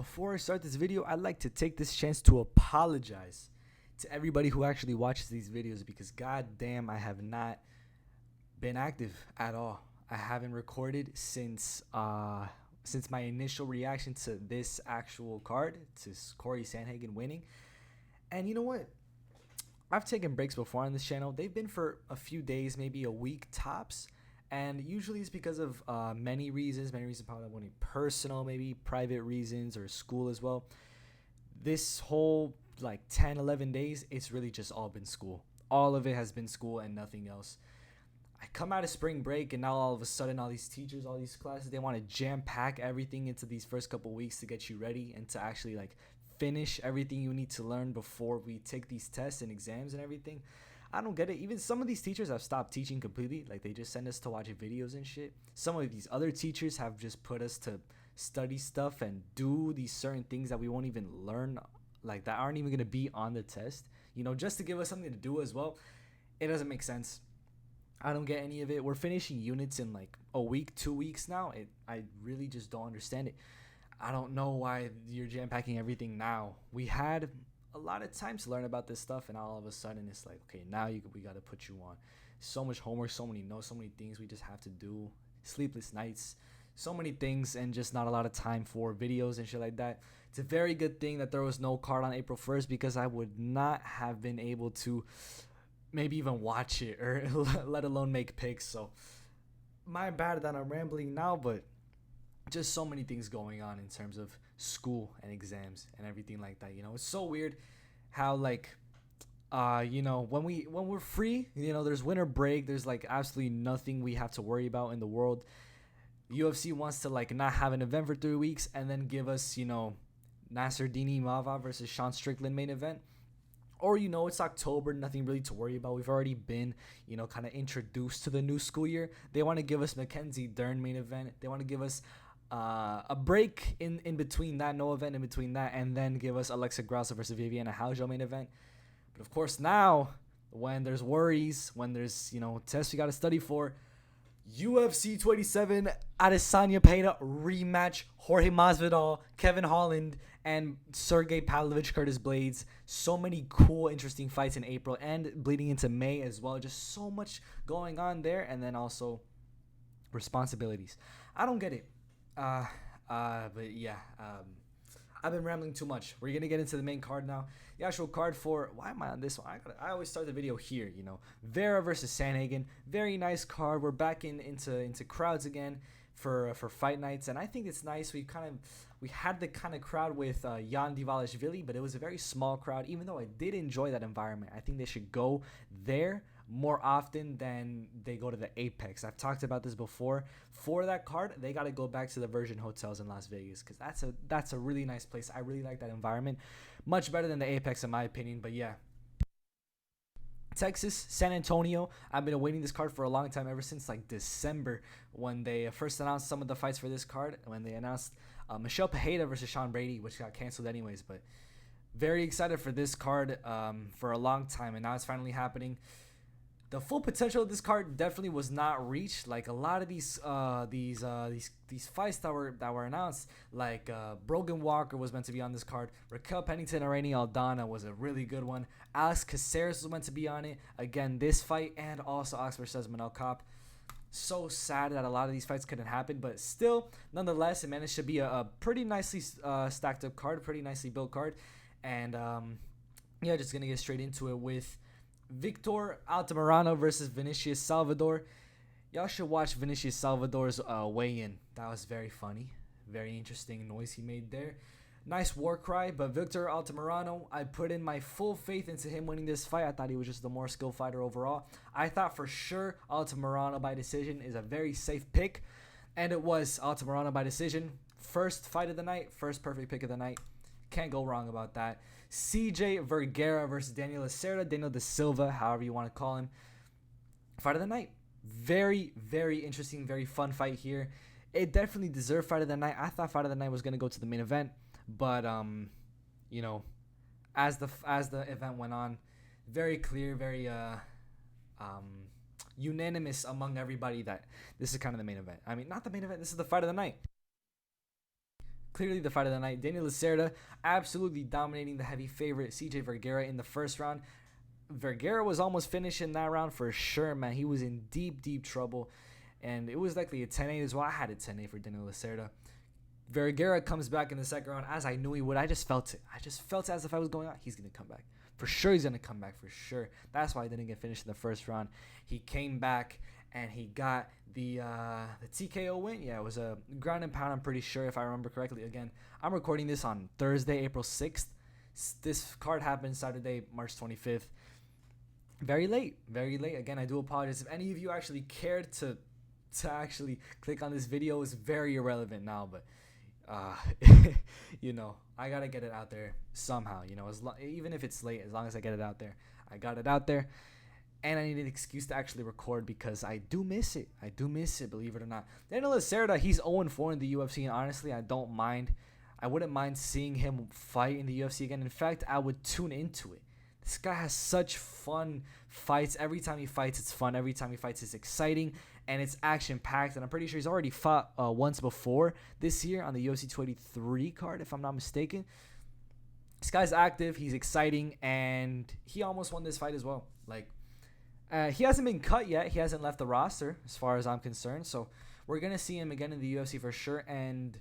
before I start this video, I'd like to take this chance to apologize to everybody who actually watches these videos because goddamn, I have not been active at all. I haven't recorded since my initial reaction to this actual card, to Corey Sandhagen winning. And you know what? I've taken breaks before on this channel. They've been for a few days, maybe a week tops. And usually it's because of many reasons probably only personal, maybe private reasons, or school as well. This whole like 10, 11 days, it's really just all been school. All of it has been school and nothing else. I come out of spring break and now all of a sudden all these teachers, all these classes, they want to jam pack everything into these first couple weeks to get you ready and to actually like finish everything you need to learn before we take these tests and exams and everything. I don't get it. Even some of these teachers have stopped teaching completely. Like they just send us to watch videos and shit. Some of these other teachers have just put us to study stuff and do these certain things that we won't even learn, like that aren't even going to be on the test, you know, just to give us something to do as well. It doesn't make sense. I don't get any of it. We're finishing units in like a week, 2 weeks now. I really just don't understand it. I don't know why you're jam packing everything now. We had a lot of time to learn about this stuff, and all of a sudden it's like, okay, now we got to put you on so much homework, so many notes, so many things we just have to do, sleepless nights, so many things, and just not a lot of time for videos and shit like that. It's a very good thing that there was no card on April 1st because I would not have been able to maybe even watch it or let alone make picks. So my bad that I'm rambling now, but just so many things going on in terms of school and exams and everything like that. You know, it's so weird how like you know, when we're free, you know, there's winter break, there's like absolutely nothing we have to worry about in the world. UFC wants to like not have an event for 3 weeks and then give us, you know, Nasruddin Imavov versus Sean Strickland main event. Or, you know, it's October, nothing really to worry about. We've already been, you know, kind of introduced to the new school year. They want to give us Mackenzie Dern main event. They want to give us a break in between that, no event in between that, and then give us Alexa Grasso versus Viviana Haujo main event. But of course now, when there's worries, when there's, you know, tests we got to study for, UFC 27 Adesanya Pereira rematch, Jorge Masvidal, Kevin Holland, and Sergey Pavlovich Curtis Blades. So many cool, interesting fights in April and bleeding into May as well. Just so much going on there, and then also responsibilities. I don't get it. But yeah, I've been rambling too much. We're gonna get into the main card now. The actual card for, why am I on this one? I always start the video here, you know. Vera versus Sandhagen. Very nice card. We're back into crowds again for fight nights, and I think it's nice. We had the kind of crowd with Jan Divalishvili, but it was a very small crowd. Even though I did enjoy that environment, I think they should go there more often than they go to the Apex. I've talked about this before. For that card, they got to go back to the Virgin Hotels in Las Vegas because that's a really nice place. I really like that environment. Much better than the Apex in my opinion, but yeah. Texas, San Antonio. I've been awaiting this card for a long time, ever since like December when they first announced some of the fights for this card, when they announced Michelle Pereira versus Sean Brady, which got canceled anyways, but very excited for this card for a long time, and now it's finally happening. The full potential of this card definitely was not reached. Like a lot of these fights that were announced, like Brogan Walker was meant to be on this card. Raquel Pennington, Irene Aldana was a really good one. Alex Caceres was meant to be on it. Again, this fight, and also Alex versus Manel Kape. So sad that a lot of these fights couldn't happen, but still, nonetheless, it managed to be a pretty nicely stacked up card, pretty nicely built card. And yeah, just gonna get straight into it with Victor Altamirano versus Vinicius Salvador. Y'all should watch Vinicius Salvador's weigh-in. That was very funny. Very interesting noise he made there. Nice war cry, but Victor Altamirano, I put in my full faith into him winning this fight. I thought he was just the more skilled fighter overall. I thought for sure Altamirano by decision is a very safe pick, and it was Altamirano by decision. First fight of the night, first perfect pick of the night. Can't go wrong about that. CJ Vergara versus Daniel Lacerda, Daniel Da Silva, however you want to call him. Fight of the night. Very, very interesting, very fun fight here. It definitely deserved fight of the night. I thought fight of the night was going to go to the main event, but you know, as the event went on, very clear, very unanimous among everybody that this is kind of the main event. I mean, not the main event, this is the fight of the night. clearly the fight of the night. Daniel Lacerda absolutely dominating the heavy favorite CJ Vergara in the first round. Vergara was almost finished in that round for sure, man. He was in deep, deep trouble. And it was likely a 10-8 as well. I had a 10-8 for Daniel Lacerda. Vergara comes back in the second round as I knew he would. I just felt it. I just felt it as if I was going on. He's going to come back. For sure he's going to come back, for sure. That's why I didn't get finished in the first round. He came back and he got the TKO win. Yeah, it was a ground and pound, I'm pretty sure, if I remember correctly. Again, I'm recording this on Thursday, April 6th. This card happened Saturday, March 25th. Very late. Again, I do apologize. If any of you actually cared to actually click on this video, it's very irrelevant now, but I gotta get it out there somehow, even if it's late, as long as I get it out there. I got it out there, and I need an excuse to actually record because I do miss it, believe it or not. Daniel Lacerda, he's 0-4 in the UFC, and honestly, I wouldn't mind seeing him fight in the UFC again. In fact, I would tune into it. This guy has such fun fights. Every time he fights, it's fun. Every time he fights, it's exciting. And it's action-packed. And I'm pretty sure he's already fought once before this year on the UFC 283 card, if I'm not mistaken. This guy's active. He's exciting. And he almost won this fight as well. He hasn't been cut yet. He hasn't left the roster as far as I'm concerned. So we're going to see him again in the UFC for sure. And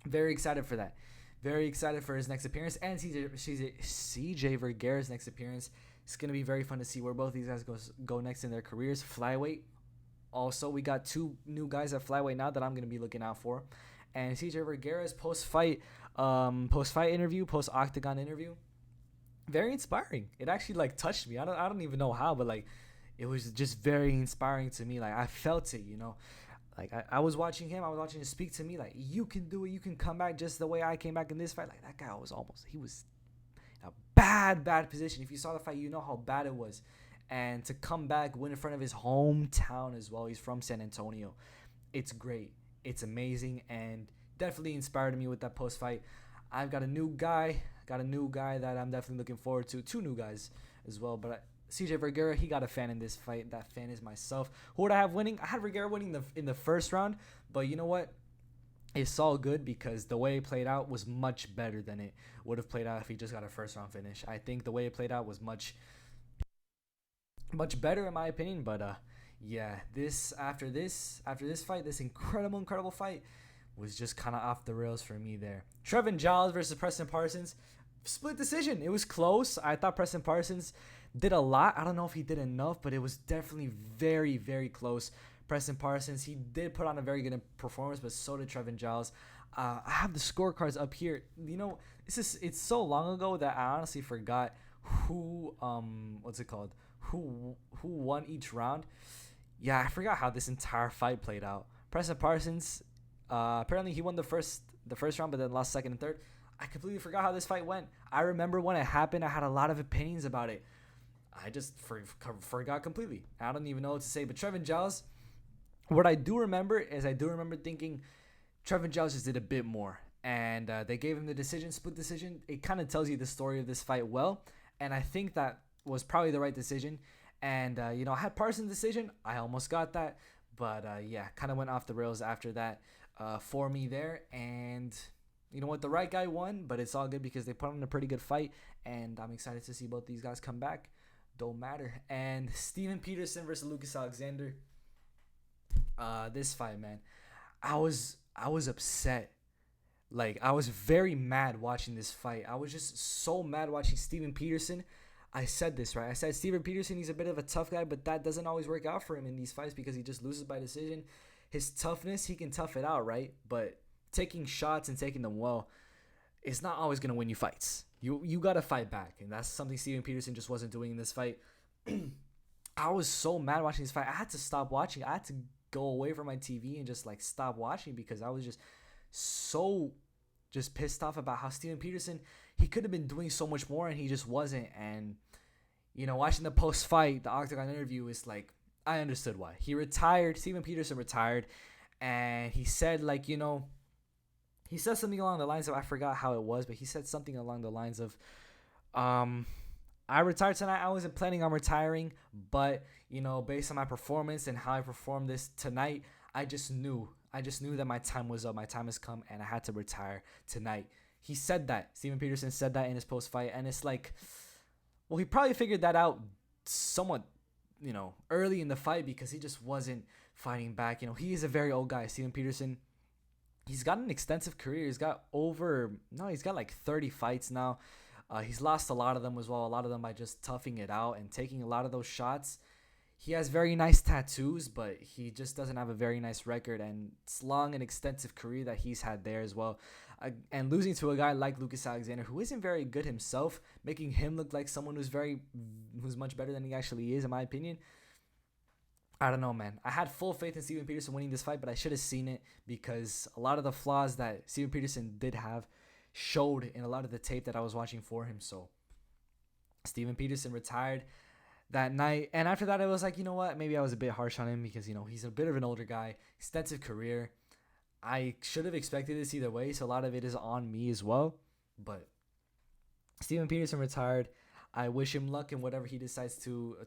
very excited for that. Very excited for his next appearance and CJ Vergara's next appearance. It's going to be very fun to see where both these guys go next in their careers. Flyweight. Also, we got two new guys at flyweight now that I'm going to be looking out for. And CJ Vergara's post-fight interview, post-octagon interview, very inspiring. It actually touched me. I don't even know how, but it was just very inspiring to me. I felt it, I was watching him. I was watching him speak to me you can do it. You can come back just the way I came back in this fight. That guy he was in a bad position. If you saw the fight, you know how bad it was. And to come back, win in front of his hometown as well. He's from San Antonio. It's great. It's amazing. And definitely inspired me with that post-fight. I've got a new guy. that I'm definitely looking forward to. Two new guys as well. But CJ Vergara, he got a fan in this fight. That fan is myself. Who would I have winning? I had Vergara winning in the first round, but you know what? It's all good because the way it played out was much better than it would have played out if he just got a first round finish. I think the way it played out was much better in my opinion. But after this fight, this incredible fight was just kind of off the rails for me there. Trevin Giles versus Preston Parsons, split decision. It was close. I thought Preston Parsons did a lot. I don't know if he did enough, but it was definitely very, very close. Preston Parsons, he did put on a very good performance, but so did Trevin Giles. I have the scorecards up here. It's so long ago that I honestly forgot who who won each round. Yeah, I forgot how this entire fight played out. Preston Parsons, apparently he won the first round, but then lost second and third. I completely forgot how this fight went. I remember when it happened, I had a lot of opinions about it. I just forgot completely. I don't even know what to say. But Trevin Giles, what I do remember is thinking Trevin Giles just did a bit more. And they gave him the split decision. It kind of tells you the story of this fight well. And I think that was probably the right decision. And, I had Parsons' decision. I almost got that. But, kind of went off the rails after that for me there. And you know what? The right guy won. But it's all good because they put on a pretty good fight. And I'm excited to see both these guys come back. Don't matter. And Steven Peterson versus Lucas Alexander. This fight, man. I was upset. I was very mad watching this fight. I was just so mad watching Steven Peterson. I said this, right? I said Steven Peterson, he's a bit of a tough guy, but that doesn't always work out for him in these fights because he just loses by decision. His toughness, he can tough it out, right? But taking shots and taking them well, it's not always going to win you fights. You got to fight back, and that's something Steven Peterson just wasn't doing in this fight. I was so mad watching this fight. I had to stop watching. I had to go away from my TV and just stop watching because I was just so pissed off about how Steven Peterson, he could have been doing so much more and he just wasn't. And watching the post-fight, the Octagon interview is I understood why. He retired. Steven Peterson retired, and he said he said something along the lines of, I forgot how it was, but he said something along the lines of I retired tonight. I wasn't planning on retiring, but based on my performance and how I performed this tonight, I just knew I just knew that my time was up. My time has come, and I had to retire tonight. He said that. Steven Peterson said that in his post fight, and it's like, well, he probably figured that out somewhat, early in the fight because he just wasn't fighting back. He is a very old guy, Steven Peterson. He's got an extensive career. He's got like 30 fights now. He's lost a lot of them as well. A lot of them by just toughing it out and taking a lot of those shots. He has very nice tattoos, but he just doesn't have a very nice record. And it's long and extensive career that he's had there as well. And losing to a guy like Lucas Alexander, who isn't very good himself, making him look like someone who's much better than he actually is, in my opinion. I don't know, man. I had full faith in Steven Peterson winning this fight, but I should have seen it because a lot of the flaws that Steven Peterson did have showed in a lot of the tape that I was watching for him. So Steven Peterson retired that night. And after that, I was like, you know what? Maybe I was a bit harsh on him because, he's a bit of an older guy, extensive career. I should have expected this either way, so a lot of it is on me as well. But Steven Peterson retired. I wish him luck in whatever he decides to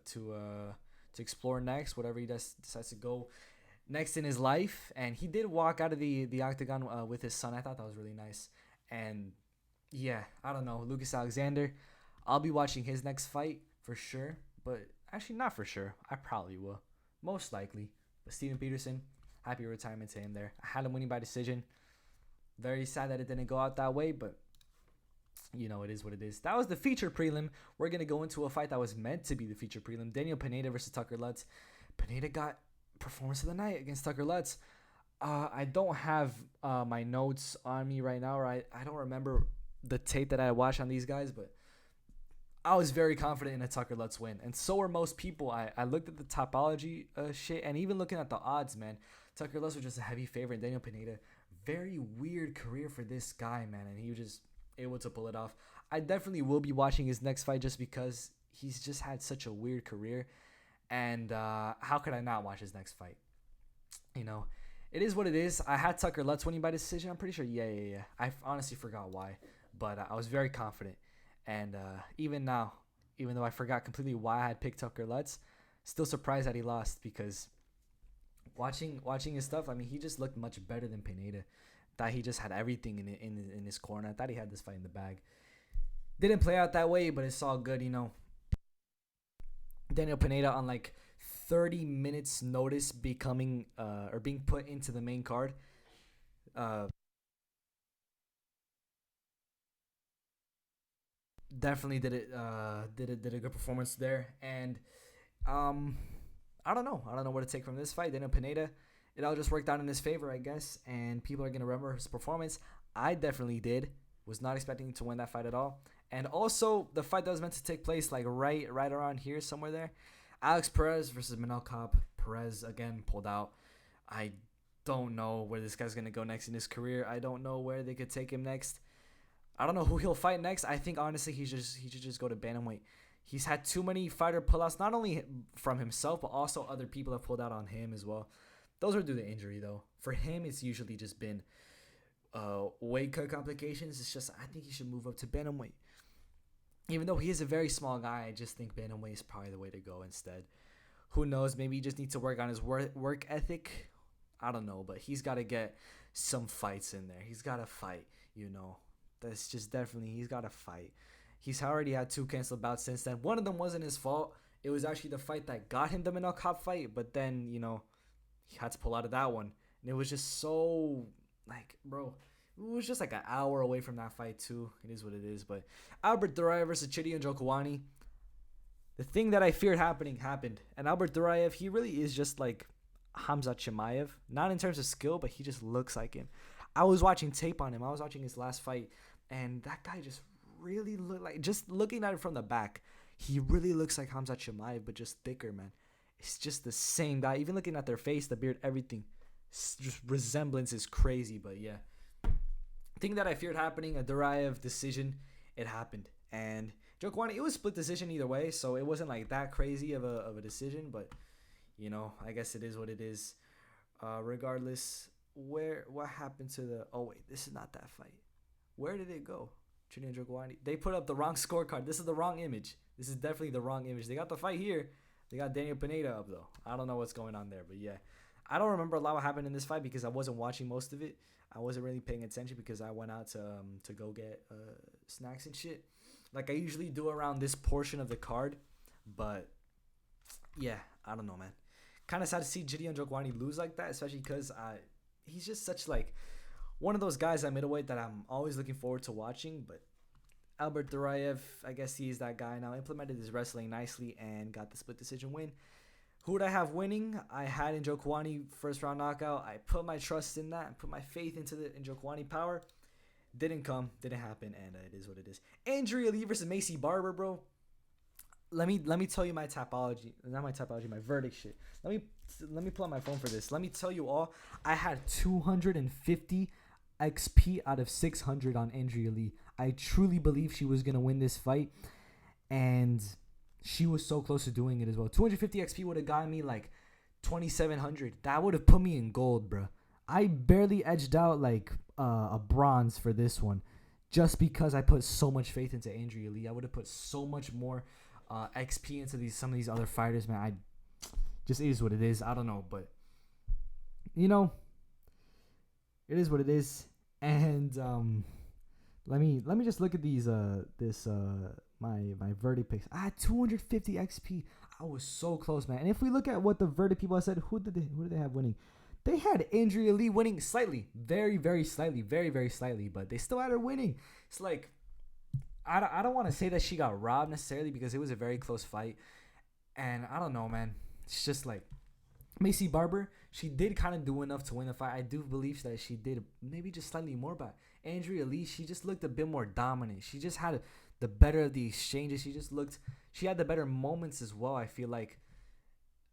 explore next, whatever he decides to go next in his life. And he did walk out of the octagon with his son. I thought that was really nice. And yeah, I don't know, Lucas Alexander, I'll be watching his next fight for sure, but actually not for sure. I probably will, most likely. But Steven Peterson, happy retirement to him there. I had him winning by decision. Very sad that it didn't go out that way, but it is what it is. That was the feature prelim. We're going to go into a fight that was meant to be the feature prelim. Daniel Pineda versus Tucker Lutz. Pineda got performance of the night against Tucker Lutz. I don't have my notes on me right now, or I don't remember the tape that I watched on these guys, but I was very confident in a Tucker Lutz win, and so were most people. I looked at the topology shit, and even looking at the odds, man, Tucker Lutz was just a heavy favorite. Daniel Pineda, very weird career for this guy, man, and he was just able to pull it off. I definitely will be watching his next fight just because he's just had such a weird career, and how could I not watch his next fight? It is what it is. I had Tucker Lutz winning by decision. I'm pretty sure. Yeah. I honestly forgot why, but I was very confident. And even now, even though I forgot completely why I had picked Tucker Lutz, still surprised that he lost because watching his stuff, I mean, he just looked much better than Pineda. Thought he just had everything in his corner. I thought he had this fight in the bag. Didn't play out that way, but it's all good, Daniel Pineda on like 30 minutes notice becoming or being put into the main card. Definitely did a good performance there, and I don't know what to take from this fight. Daniel Pineda, it all just worked out in his favor, I guess, and people are gonna remember his performance. I definitely did. Was not expecting to win that fight at all, and also the fight that was meant to take place like right around here somewhere there. Alex Perez versus Manel Kape. Perez again pulled out. I don't know where this guy's gonna go next in his career. I don't know where they could take him next. I don't know who he'll fight next. I think honestly he should just go to bantamweight. He's had too many fighter pullouts, not only from himself but also other people have pulled out on him as well. Those are due to injury though. For him, it's usually just been weight cut complications. It's just I think he should move up to bantamweight. Even though he is a very small guy, I just think bantamweight is probably the way to go instead. Who knows? Maybe he just needs to work on his work ethic. I don't know, but he's got to get some fights in there. He's got to fight, That's just definitely, he's got to fight. He's already had 2 canceled bouts since then. One of them wasn't his fault. It was actually the fight that got him the Manel Kape fight, but then, he had to pull out of that one. And it was just so, bro, it was just like an hour away from that fight too. It is what it is. But Albert Duraev versus Chidi Njokuani. The thing that I feared happened. And Albert Duraev, he really is just like Khamzat Chimaev. Not in terms of skill, but he just looks like him. I was watching tape on him. I was watching his last fight. And that guy just really looked like, just looking at it from the back, he really looks like Khamzat Chimaev, but just thicker, man. It's just the same guy. Even looking at their face, the beard, everything. Just resemblance is crazy, but yeah. Thing that I feared happening, a Duraev decision, it happened. And Njokuani, it was split decision either way, so it wasn't like that crazy of a decision, but I guess it is what it is. Regardless, what happened to the? Oh wait, this is not that fight. Where did it go? Chidi Njokuani. They put up the wrong scorecard. This is the wrong image. This is definitely the wrong image. They got the fight here. They got Daniel Pineda up though. I don't know what's going on there, but yeah. I don't remember a lot what happened in this fight because I wasn't watching most of it. I wasn't really paying attention because I went out to go get snacks and shit, like I usually do around this portion of the card. But yeah, I don't know, man. Kind of sad to see Gideon Njokuani lose like that, especially because he's just such like one of those guys at middleweight that I'm always looking forward to watching. But Albert Duraev, I guess he's that guy now. Implemented his wrestling nicely and got the split decision win. Who would I have winning? I had Njokuani first round knockout. I put my trust in that, put my faith into the Njokuani power. Didn't come, didn't happen, and it is what it is. Andrea Lee versus Macy Barber, bro. Let me tell you my topology, not my topology, my verdict shit. Let me pull out my phone for this. Let me tell you all. I had 250 XP out of 600 on Andrea Lee. I truly believe she was gonna win this fight, and she was so close to doing it as well. 250 XP would have gotten me like 2,700. That would have put me in gold, bro. I barely edged out like a bronze for this one, just because I put so much faith into Andrea Lee. I would have put so much more XP into some of these other fighters, man. I just, it is what it is. I don't know, but you know, it is what it is. And let me just look at these my verdict picks. I had 250 XP. I was so close, man. And if we look at what the verdict people have said, who did they have winning? They had Andrea Lee winning slightly, very, very slightly, very, very slightly, but they still had her winning. It's like, I don't want to say that she got robbed necessarily because it was a very close fight. And I don't know, man. It's just like Macy Barber, she did kind of do enough to win the fight. I do believe that she did maybe just slightly more, but Andrea Lee, she just looked a bit more dominant. She just had the better of the exchanges. She had the better moments as well. I feel like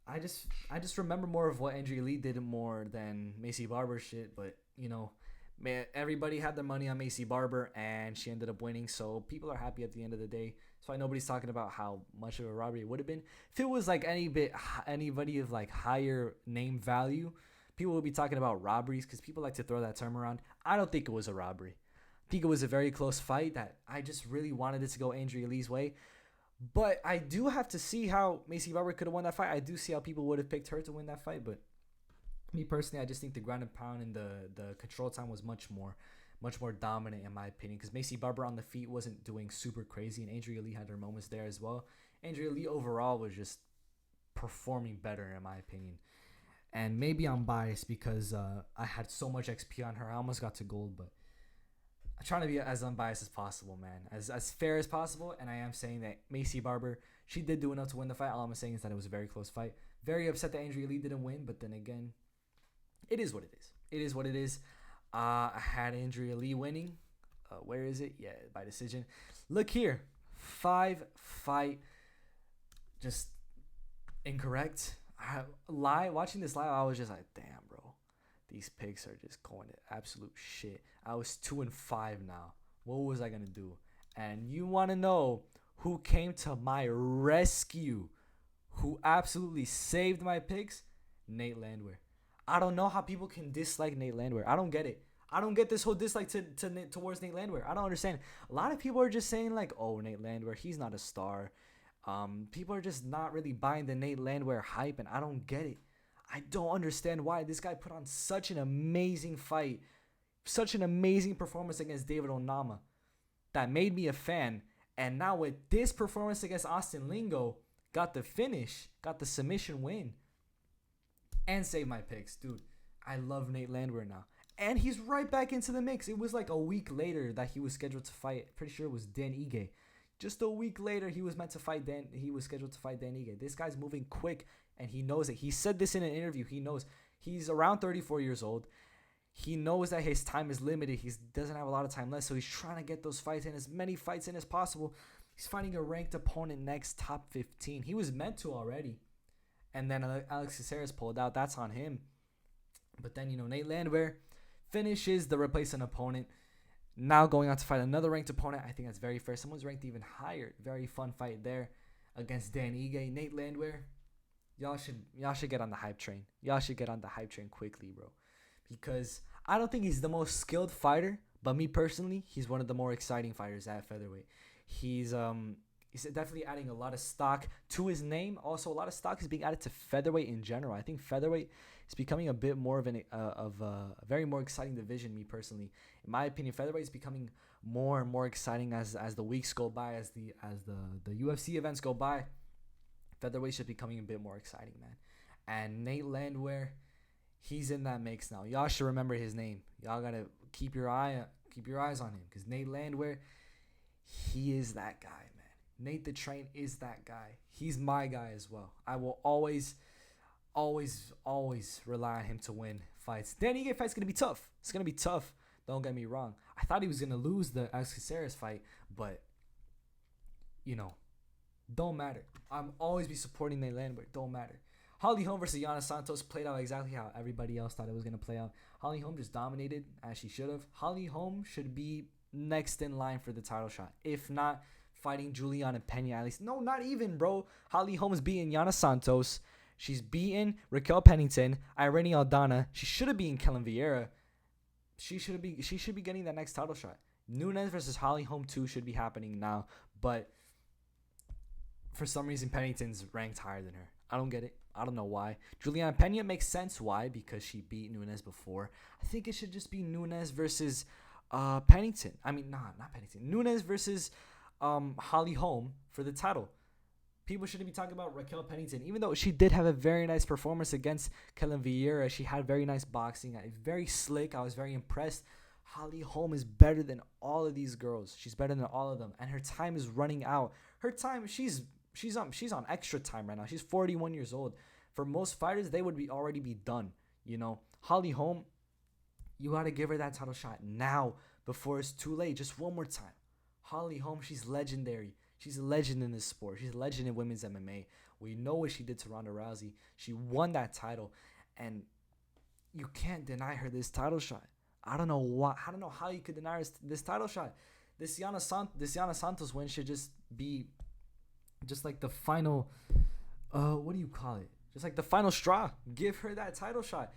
I just remember more of what Andrea Lee did more than Macy Barber shit. But you know, man, everybody had their money on Macy Barber and she ended up winning. So people are happy at the end of the day. That's why nobody's talking about how much of a robbery it would have been. If it was like anybody of like higher name value, people would be talking about robberies because people like to throw that term around. I don't think it was a robbery. I think it was a very close fight that I just really wanted it to go Andrea Lee's way. But I do have to see how Macy Barber could have won that fight. I do see how people would have picked her to win that fight. But me personally, I just think the ground and pound and the control time was much more dominant in my opinion. Because Macy Barber on the feet wasn't doing super crazy. And Andrea Lee had her moments there as well. Andrea Lee overall was just performing better in my opinion. And maybe I'm biased because I had so much XP on her. I almost got to gold, but I'm trying to be as unbiased as possible, man. As fair as possible. And I am saying that Macy Barber, she did do enough to win the fight. All I'm saying is that it was a very close fight. Very upset that Andrea Lee didn't win. But then again, it is what it is. It is what it is. I had Andrea Lee winning. Where is it? Yeah, by decision. Look here. 5-fight. Just incorrect. Watching this live, I was just like, damn, bro. These picks are just going to absolute shit. I was 2-5 now. What was I going to do? And you want to know who came to my rescue? Who absolutely saved my picks? Nate Landwehr. I don't know how people can dislike Nate Landwehr. I don't get it. I don't get this whole dislike towards Nate Landwehr. I don't understand. A lot of people are just saying like, oh, Nate Landwehr, he's not a star. People are just not really buying the Nate Landwehr hype, and I don't get it. I don't understand why. This guy put on such an amazing fight, such an amazing performance against David Onama that made me a fan. And now with this performance against Austin Lingo, got the finish, got the submission win, and saved my picks. Dude, I love Nate Landwehr now. And he's right back into the mix. It was like a week later that he was scheduled to fight. Pretty sure it was Dan Ige. Just a week later, he was scheduled to fight Dan Ige. This guy's moving quick, and he knows it. He said this in an interview. He knows. He's around 34 years old. He knows that his time is limited. He doesn't have a lot of time left, so he's trying to get those fights in, as many fights in as possible. He's fighting a ranked opponent next, top 15. He was meant to already. And then Alex Caceres pulled out. That's on him. But then, Nate Landwehr finishes the replacement opponent. Now going on to fight another ranked opponent. I think that's very fair. Someone's ranked even higher. Very fun fight there against Dan Ige. Nate Landwehr. Y'all should get on the hype train. Y'all should get on the hype train quickly, bro. Because I don't think he's the most skilled fighter, but me personally, he's one of the more exciting fighters at featherweight. He's definitely adding a lot of stock to his name. Also, a lot of stock is being added to featherweight in general. I think featherweight It's becoming a bit more of a very more exciting division. Me personally, in my opinion, featherweight is becoming more and more exciting as the weeks go by, as the UFC events go by. Featherweight is becoming a bit more exciting, man. And Nate Landwehr, he's in that mix now. Y'all should remember his name. Y'all gotta keep your eyes on him, because Nate Landwehr, he is that guy, man. Nate the Train is that guy. He's my guy as well. I will always rely on him to win fights. Danny Ige fight's gonna be tough. It's gonna be tough. Don't get me wrong. I thought he was gonna lose the Alex Caceres fight, but don't matter. I'm always be supporting Nate Landwehr. Don't matter. Holly Holm versus Yana Santos played out exactly how everybody else thought it was gonna play out. Holly Holm just dominated as she should have. Holly Holm should be next in line for the title shot, if not fighting Juliana Pena at least. No, not even, bro. Holly Holm's beating Yana Santos. She's beaten Raquel Pennington, Irene Aldana. She should have beaten Kellen Vieira. She should be getting that next title shot. Nunes versus Holly Holm 2 should be happening now, but for some reason Pennington's ranked higher than her. I don't get it. I don't know why. Juliana Pena makes sense why, because she beat Nunes before. I think it should just be Nunes versus Pennington. I mean, not Pennington. Nunes versus Holly Holm for the title. People shouldn't be talking about Raquel Pennington, even though she did have a very nice performance against Kellen Vieira. She had very nice boxing, very slick. I was very impressed. Holly Holm is better than all of these girls. She's better than all of them, and her time is running out. Her time, she's on extra time right now. She's 41 years old. For most fighters, they would already be done. Holly Holm, you got to give her that title shot now before it's too late. Just one more time. Holly Holm, she's legendary. She's a legend in this sport. She's a legend in women's MMA. We know what she did to Ronda Rousey. She won that title, and you can't deny her this title shot. I don't know why. I don't know how you could deny her this title shot. This Yana Santos win should just be just like the final. What do you call it? Just like the final straw. Give her that title shot.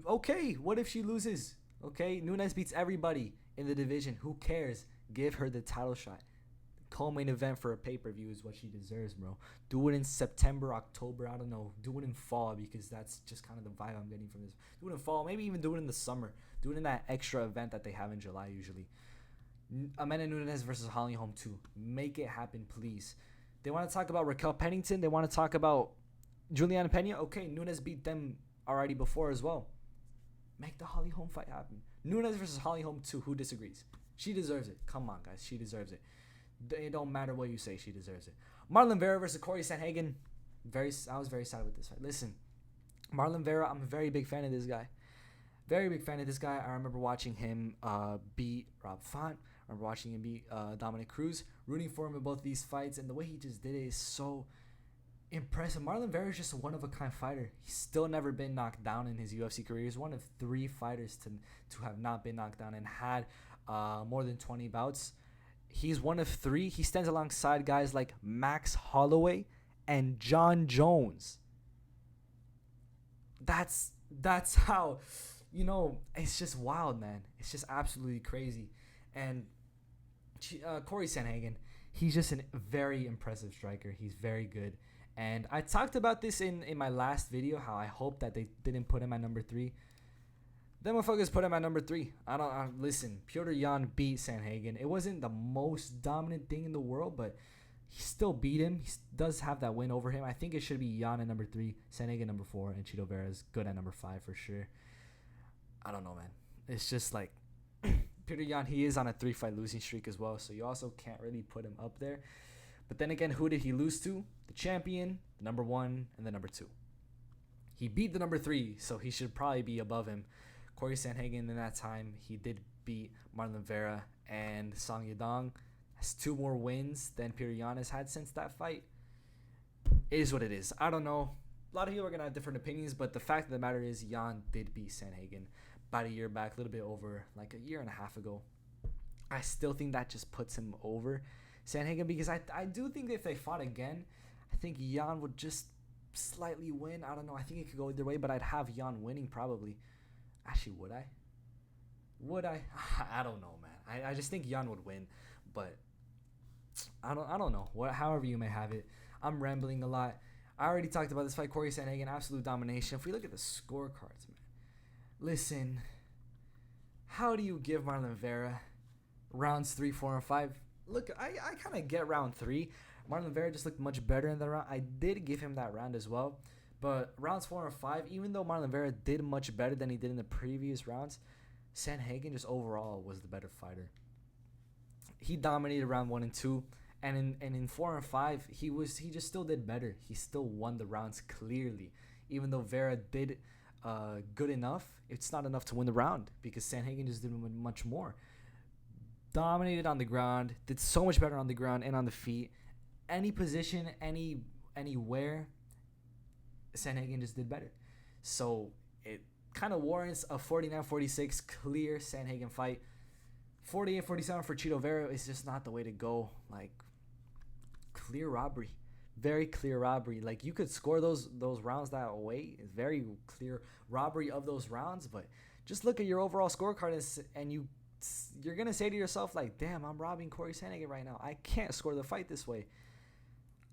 Okay, what if she loses? Okay, Nunes beats everybody in the division. Who cares? Give her the title shot. Co-main event for a pay-per-view is what she deserves, bro. Do it in September, October. I don't know. Do it in fall, because that's just kind of the vibe I'm getting from this. Do it in fall. Maybe even do it in the summer. Do it in that extra event that they have in July usually. Amanda Nunes versus Holly Holm 2. Make it happen, please. They want to talk about Raquel Pennington. They want to talk about Juliana Pena. Okay, Nunes beat them already before as well. Make the Holly Holm fight happen. Nunes versus Holly Holm 2. Who disagrees? She deserves it. Come on, guys. She deserves it. It don't matter what you say. She deserves it. Marlon Vera versus Corey Sandhagen. I was very sad with this fight. Listen, Marlon Vera, I'm a very big fan of this guy. Very big fan of this guy. I remember watching him beat Rob Font. I remember watching him beat Dominic Cruz. Rooting for him in both these fights. And the way he just did it is so impressive. Marlon Vera is just a one-of-a-kind fighter. He's still never been knocked down in his UFC career. He's one of 3 fighters to have not been knocked down and had more than 20 bouts. He's one of 3. He stands alongside guys like Max Holloway and John Jones. That's how, it's just wild, man. It's just absolutely crazy. And Corey Sandhagen, he's just a very impressive striker. He's very good. And I talked about this in my last video, how I hope that they didn't put him at number 3. Them motherfuckers put him at number 3. Listen, Petr Yan beat Sandhagen. It wasn't the most dominant thing in the world, but he still beat him. He does have that win over him. I think it should be Yan at number 3, Sandhagen number 4, and Chito Vera is good at number 5 for sure. I don't know, man. It's just like Petr Yan, he is on a 3-fight losing streak as well, so you also can't really put him up there. But then again, who did he lose to? The champion, the number 1, and the number 2. He beat the number 3, so he should probably be above him. Corey Sandhagen in that time, he did beat Marlon Vera, and Song Yadong has 2 more wins than Petr Yan has had since that fight. It is what it is. I don't know. A lot of people are going to have different opinions, but the fact of the matter is Yan did beat Sandhagen about a year back, a little bit over, like a year and a half ago. I still think that just puts him over Sandhagen, because I do think that if they fought again, I think Yan would just slightly win. I don't know. I think it could go either way, but I'd have Yan winning probably. Actually, would I? I don't know, man. I just think Yan would win, but I don't know. However you may have it. I'm rambling a lot. I already talked about this fight. Corey Sandhagen, absolute domination. If we look at the scorecards, man, listen, how do you give Marlon Vera rounds 3, 4, and 5? Look, I kind of get round 3. Marlon Vera just looked much better in that round. I did give him that round as well. But rounds 4 and 5, even though Marlon Vera did much better than he did in the previous rounds, Sandhagen just overall was the better fighter. He dominated round 1 and 2. And in 4 and 5, he just still did better. He still won the rounds clearly. Even though Vera did good enough, it's not enough to win the round because Sandhagen just did much more. Dominated on the ground, did so much better on the ground and on the feet. Any position, anywhere, Sandhagen just did better. So it kind of warrants a 49-46 clear Sandhagen fight. 48-47 for Chito Vera is just not the way to go. Like, clear robbery. Very clear robbery. Like, you could score those rounds that way. It's very clear robbery of those rounds. But just look at your overall scorecard and you're going to say to yourself, like, damn, I'm robbing Corey Sandhagen right now. I can't score the fight this way.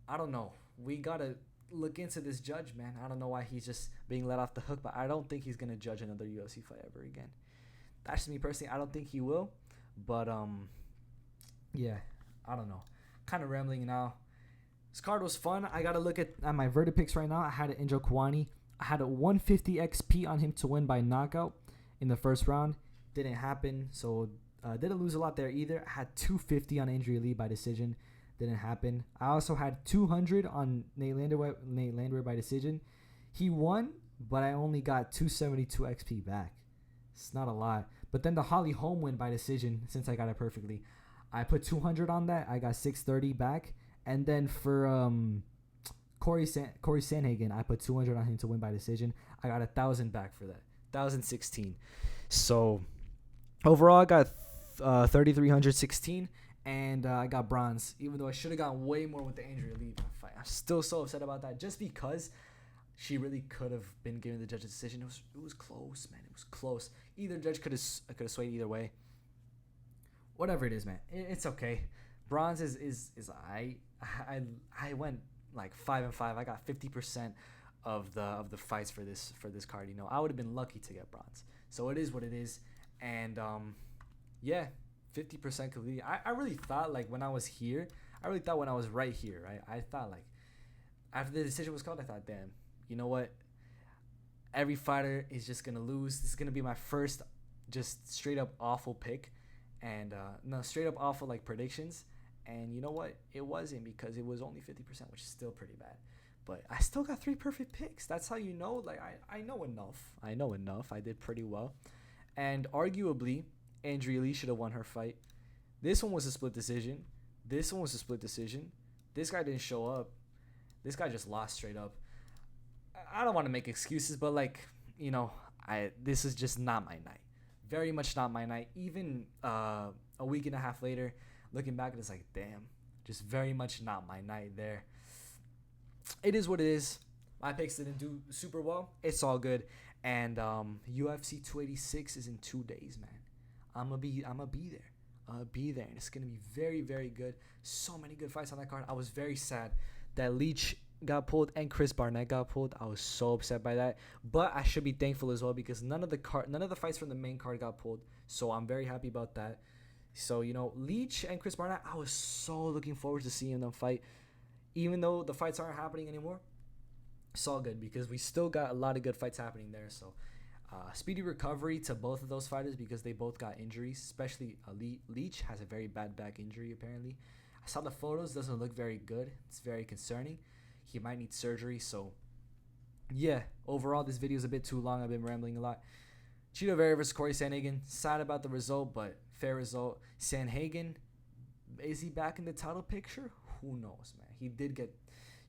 I don't know. We got to look into this judge, man. I don't know why he's just being let off the hook, but I don't think he's going to judge another UFC fight ever again. That's just me personally. I don't think he will. But, yeah, I don't know. Kind of rambling now. This card was fun. I got to look at my verdict picks right now. I had an Injo Kwani. I had a 150 XP on him to win by knockout in the first round. Didn't happen, so didn't lose a lot there either. I had 250 on Andrea Lee by decision. Didn't happen. I also had 200 on Nate Landwehr by decision. He won, but I only got 272 XP back. It's not a lot. But then the Holm win by decision, since I got it perfectly. I put 200 on that. I got 630 back. And then for Corey Sandhagen, I put 200 on him to win by decision. I got 1,000 back for that. 1,016. So overall, I got 3,316. And I got bronze, even though I should have gotten way more with the Andrea Lee fight. I'm still so upset about that, just because she really could have been given the judge's decision. It was close, man. It was close. Either judge could have swayed either way. Whatever it is, man. It's okay. Bronze is I went like 5 and 5. I got 50% of the fights for this card. You know, I would have been lucky to get bronze. So it is what it is, and yeah. 50% completely. I really thought, like, when I was here, when I was right here, right? I thought, like, after the decision was called, I thought, damn, you know what? Every fighter is just going to lose. This is going to be my first just straight up awful pick. And, no, straight up awful, like, predictions. And you know what? It wasn't, because it was only 50%, which is still pretty bad. But I still got 3 perfect picks. That's how you know, like, I know enough. I did pretty well. And arguably, Andrea Lee should have won her fight. This one was a split decision. This guy didn't show up. This guy just lost straight up. I don't want to make excuses, but, like, you know, this is just not my night. Very much not my night. Even a week and a half later, looking back, it's like, damn, just very much not my night there. It is what it is. My picks didn't do super well. It's all good. And UFC 286 is in 2 days, man. I'm gonna be there, and it's gonna be very, very good. So many good fights on that card. I was very sad that Leach got pulled and Chris Barnett got pulled. I was so upset by that, but I should be thankful as well, because none of the fights from the main card got pulled. So I'm very happy about that. So, you know, Leach and Chris Barnett, I was so looking forward to seeing them fight, even though the fights aren't happening anymore. It's all good, because we still got a lot of good fights happening there. So speedy recovery to both of those fighters, because they both got injuries, especially Leach has a very bad back injury apparently. I saw the photos, doesn't look very good. It's very concerning. He might need surgery. So yeah, overall this video is a bit too long. I've been rambling a lot. Chito Vera versus Corey Sandhagen. Sad about the result, but fair result. Sandhagen, is he back in the title picture? Who knows, man. He did get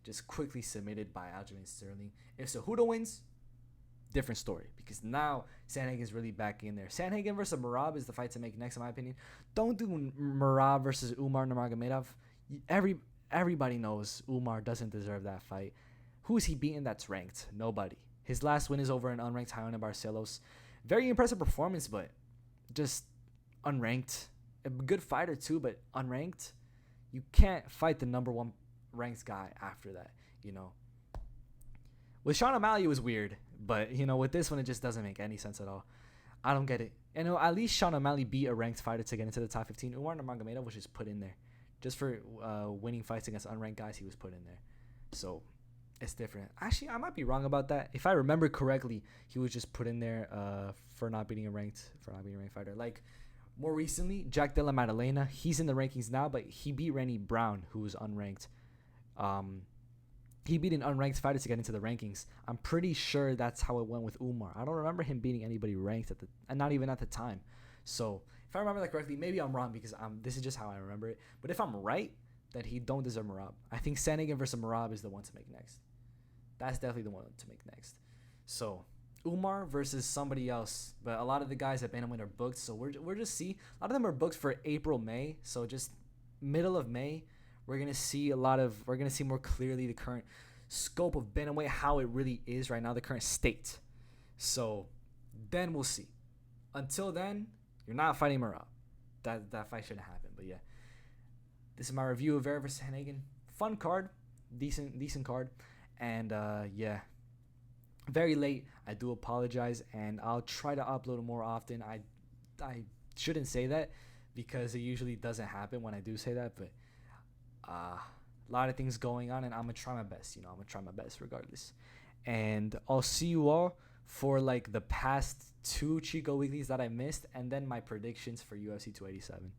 just quickly submitted by Aljamain Sterling. If Cejudo wins, different story, because now Sandhagen is really back in there. Sandhagen versus Merab is the fight to make next, in my opinion. Don't do Merab versus Umar Nurmagomedov. Everybody knows Umar doesn't deserve that fight. Who is he beating that's ranked? Nobody. His last win is over an unranked Jaime Barcelos. Very impressive performance, but just unranked. A good fighter too, but unranked. You can't fight the number 1 ranked guy after that, you know. With Sean O'Malley, it was weird, but with this one, it just doesn't make any sense at all. I don't get it. And at least Sean O'Malley beat a ranked fighter to get into the top 15. Umar Nurmagomedov was just put in there, just for winning fights against unranked guys. He was put in there, so it's different. Actually, I might be wrong about that. If I remember correctly, he was just put in there for not beating a ranked fighter. Like more recently, Jack Della Maddalena, he's in the rankings now, but he beat Rennie Brown, who was unranked. He beat an unranked fighter to get into the rankings. I'm pretty sure that's how it went with Umar. I don't remember him beating anybody ranked and not even at the time. So if I remember that correctly, maybe I'm wrong because this is just how I remember it. But if I'm right, then he don't deserve Merab. I think Sandhagen versus Merab is the one to make next. That's definitely the one to make next. So Umar versus somebody else. But a lot of the guys at bantamweight are booked. So we're just see. A lot of them are booked for April, May. So just middle of May. We're gonna see more clearly the current scope of bantamweight, how it really is right now, the current state. So then we'll see. Until then, you're not fighting Merab. That fight shouldn't happen. But yeah, this is my review of Vera versus Sandhagen. Fun card, decent card, and yeah, very late. I do apologize, and I'll try to upload more often. I shouldn't say that because it usually doesn't happen when I do say that, but. A lot of things going on, and I'm gonna try my best. I'm gonna try my best regardless. And I'll see you all for like the past 2 Chico weeklies that I missed, and then my predictions for UFC 287.